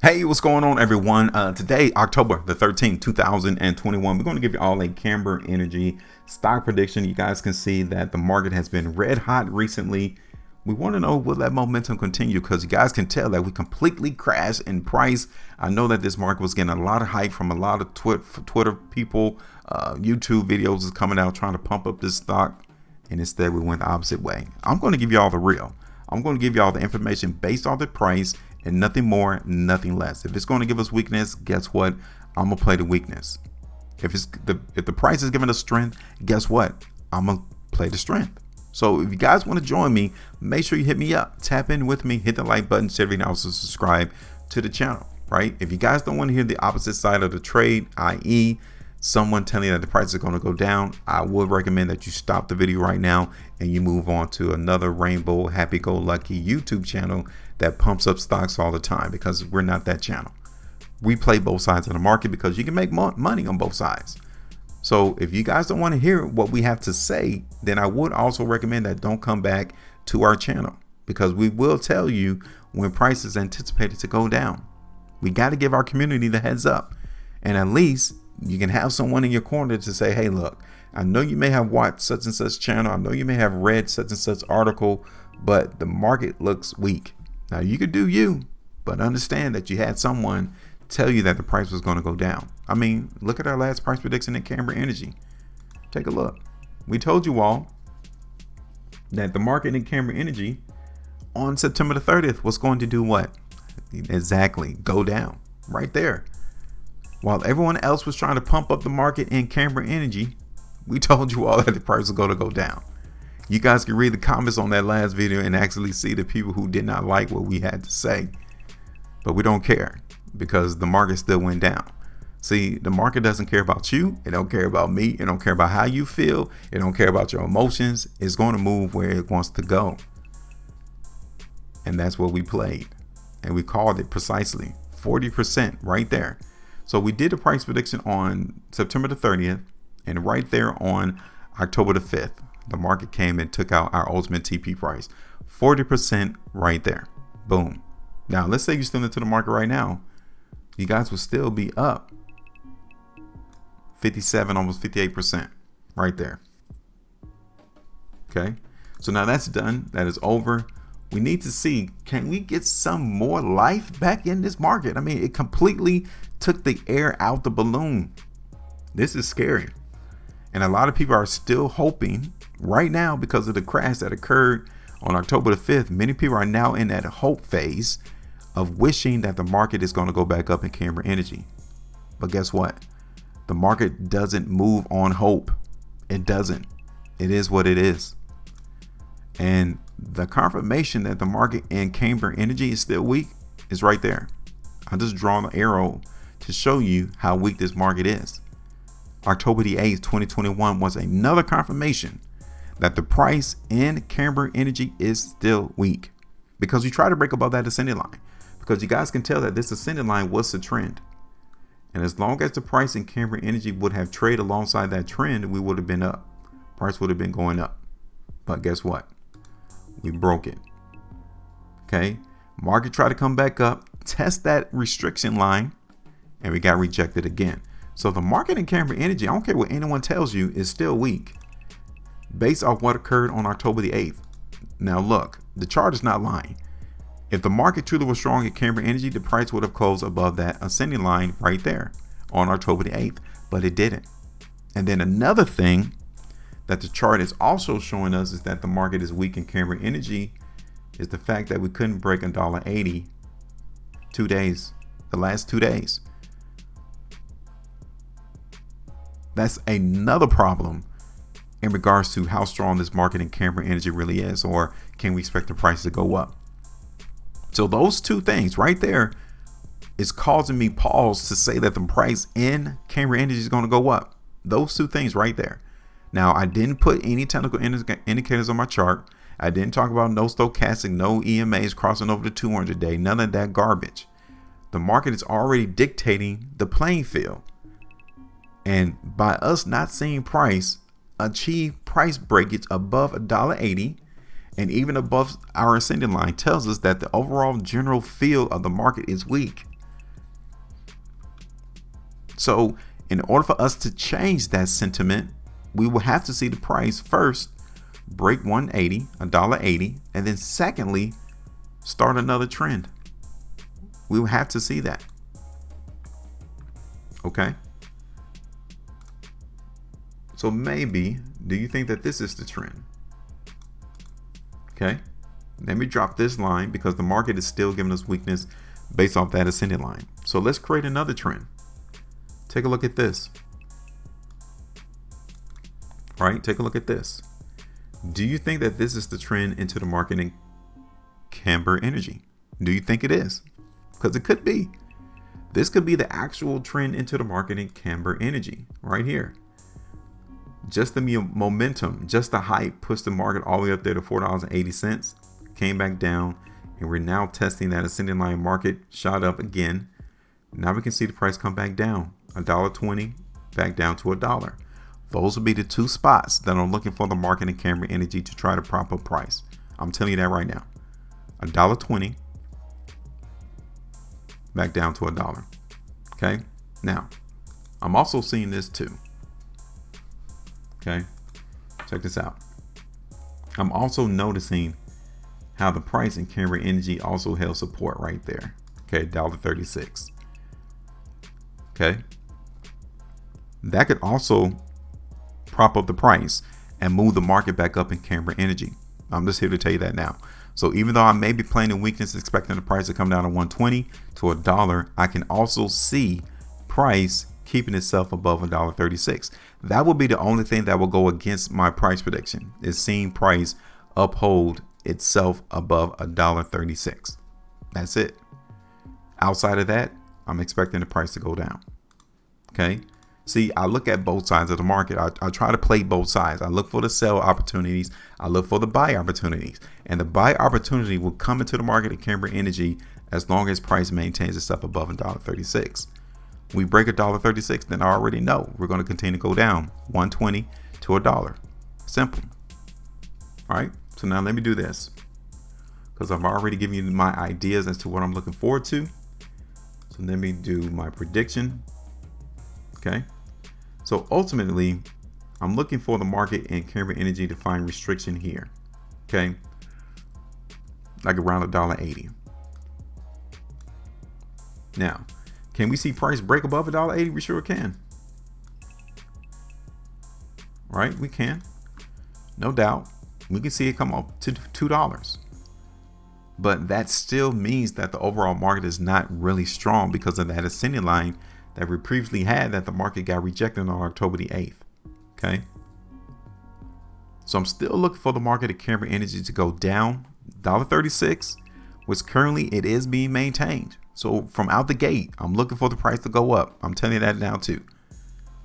Hey, what's going on, everyone? Today, October the 13th, 2021, we're going to give you all a Camber Energy stock prediction. You guys can see that the market has been red hot recently. We want to know, will that momentum continue? Because you guys can tell that we completely crashed in price. I know that this market was getting a lot of hype from a lot of Twitter people. YouTube videos is coming out trying to pump up this stock, and instead we went the opposite way. I'm going to give you all the real. I'm going to give you all the information based on the price and nothing more, nothing less. If it's going to give us weakness, guess what? I'm gonna play the weakness. If the price is giving us strength, guess what? I'm gonna play the strength. So if you guys want to join me, make sure you hit me up, tap in with me, hit the like button, share video, also subscribe to the channel. Right? If you guys don't want to hear the opposite side of the trade, i.e., someone telling you that the price is going to go down, I would recommend that you stop the video right now and you move on to another rainbow happy-go-lucky YouTube channel that pumps up stocks all the time, because we're not that channel. We play both sides of the market because you can make money on both sides. So if you guys don't want to hear what we have to say, then I would also recommend that don't come back to our channel, because we will tell you when price is anticipated to go down. We got to give our community the heads up, and at least you can have someone in your corner to say, hey, look, I know you may have watched such and such channel, I know you may have read such and such article, but the market looks weak. Now you could do you, but understand that you had someone tell you that the price was going to go down. I mean, look at our last price prediction in Camber Energy. Take a look. We told you all that the market in Camber Energy on September the 30th was going to do what? Exactly, go down right there. While everyone else was trying to pump up the market in Camber Energy, we told you all that the price was going to go down. You guys can read the comments on that last video and actually see the people who did not like what we had to say. But we don't care, because the market still went down. See, the market doesn't care about you. It don't care about me. It don't care about how you feel. It don't care about your emotions. It's going to move where it wants to go. And that's what we played. And we called it precisely 40% right there. So we did a price prediction on September the 30th, and right there on October the 5th, the market came and took out our ultimate TP price. 40% right there. Boom. Now, let's say you're still into the market right now. You guys will still be up 57, almost 58% right there. Okay. So now that's done. That is over. We need to see, can we get some more life back in this market? I mean, it completely took the air out the balloon. This is scary. And a lot of people are still hoping right now, because of the crash that occurred on October the 5th. Many people are now in that hope phase of wishing that the market is going to go back up in Camber Energy. But guess what? The market doesn't move on hope. It doesn't. It is what it is. And the confirmation that the market in Camber Energy is still weak is right there. I just draw an arrow to show you how weak this market is. October the 8th, 2021 was another confirmation that the price in Camber Energy is still weak, because we try to break above that ascending line, because you guys can tell that this ascending line was the trend. And as long as the price in Camber Energy would have traded alongside that trend, we would have been up. Price would have been going up. But guess what? We broke it. Okay. Market tried to come back up, test that restriction line, and we got rejected again. So the market in Camber Energy, I don't care what anyone tells you, is still weak based off what occurred on October the 8th. Now look, the chart is not lying. If the market truly was strong at Camber Energy, the price would have closed above that ascending line right there on October the 8th, but it didn't. And then another thing that the chart is also showing us is that the market is weak in Camber Energy is the fact that we couldn't break $1.80 2 days, the last 2 days. That's another problem in regards to how strong this market in Camber Energy really is, or can we expect the price to go up? So those two things right there is causing me pause to say that the price in Camber Energy is going to go up. Those two things right there. Now, I didn't put any technical indicators on my chart. I didn't talk about no stochastic, no EMAs crossing over the 200 day, none of that garbage. The market is already dictating the playing field. And by us not seeing price achieve price breakage above $1.80 and even above our ascending line tells us that the overall general feel of the market is weak. So in order for us to change that sentiment, we will have to see the price first break 180, $1.80, and then secondly, start another trend. We will have to see that. Okay. So maybe, do you think that this is the trend? Okay. Let me drop this line because the market is still giving us weakness based off that ascending line. So let's create another trend. Take a look at this. Right? Take a look at this. Do you think that this is the trend into the market in Camber energy? Do you think it is? Because it could be. This could be the actual trend into the market in Camber energy right here. Just the momentum, just the hype pushed the market all the way up there to $4.80, came back down, and we're now testing that ascending line. Market shot up again. Now we can see the price come back down, $1.20 back down to $1. Those will be the two spots that I'm looking for the market in Camber energy to try to prop up price. I'm telling you that right now. $1.20 back down to $1. Okay. Now, I'm also seeing this too. Okay. Check this out. I'm also noticing how the price in Camber energy also held support right there. Okay. $1.36. Okay. That could also prop up the price and move the market back up in Camber energy. I'm just here to tell you that now. So even though I may be playing in weakness, expecting the price to come down to 120 to $1, I can also see price keeping itself above $1.36. That will be the only thing that will go against my price prediction, is seeing price uphold itself above $1.36. That's it. Outside of that, I'm expecting the price to go down. Okay. See, I look at both sides of the market. I try to play both sides. I look for the sell opportunities. I look for the buy opportunities. And the buy opportunity will come into the market at Camber energy as long as price maintains itself above $1.36. We break $1.36, then I already know we're going to continue to go down 120 to $1. Simple. All right. So now let me do this, because I've already given you my ideas as to what I'm looking forward to. So let me do my prediction. Okay. So ultimately, I'm looking for the market in Camber energy to find restriction here. Okay. Like around $1.80. Now, can we see price break above $1.80? We sure can. Right? We can. No doubt. We can see it come up to $2. But that still means that the overall market is not really strong because of that ascending line that we previously had that the market got rejected on October the 8th. Okay. So I'm still looking for the market at Camber energy to go down $1.36, which currently it is being maintained. So from out the gate, I'm looking for the price to go up. I'm telling you that now too.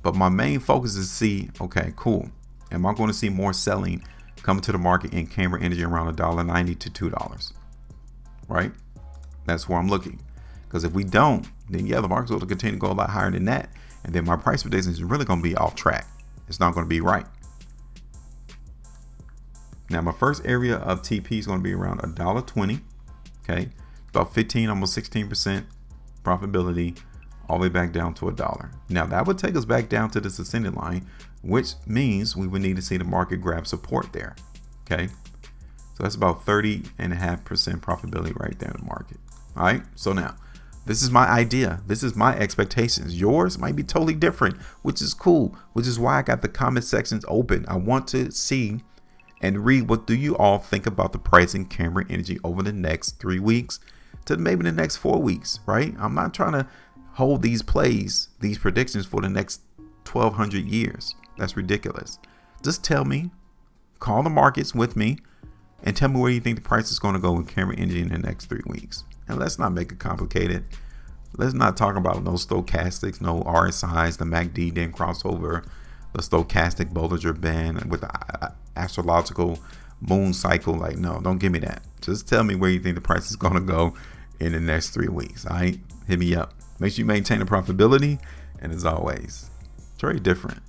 But my main focus is to see, okay, cool. Am I going to see more selling coming to the market in Camber energy around $1.90 to $2? Right? That's where I'm looking. Because if we don't, then yeah, the market's going to continue to go a lot higher than that. And then my price prediction is really going to be off track. It's not going to be right. Now, my first area of TP is going to be around $1.20. Okay. About 15, almost 16% profitability all the way back down to $1. Now, that would take us back down to this ascending line, which means we would need to see the market grab support there. Okay. So that's about 30.5% profitability right there in the market. All right. So now, this is my idea. This is my expectations. Yours might be totally different, which is cool, which is why I got the comment sections open. I want to see and read what do you all think about the pricing Camber energy over the next 3 weeks to maybe the next 4 weeks, right? I'm not trying to hold these plays, these predictions for the next 1,200 years. That's ridiculous. Just tell me, call the markets with me, and tell me where you think the price is going to go in Camber energy in the next 3 weeks. And let's not make it complicated. Let's not talk about no stochastics, no RSIs. The MACD didn't cross over the stochastic Bollinger Band with the astrological moon cycle. Like, no, don't give me that. Just tell me where you think the price is going to go in the next 3 weeks. All right, hit me up. Make sure you maintain the profitability. And as always, trade different.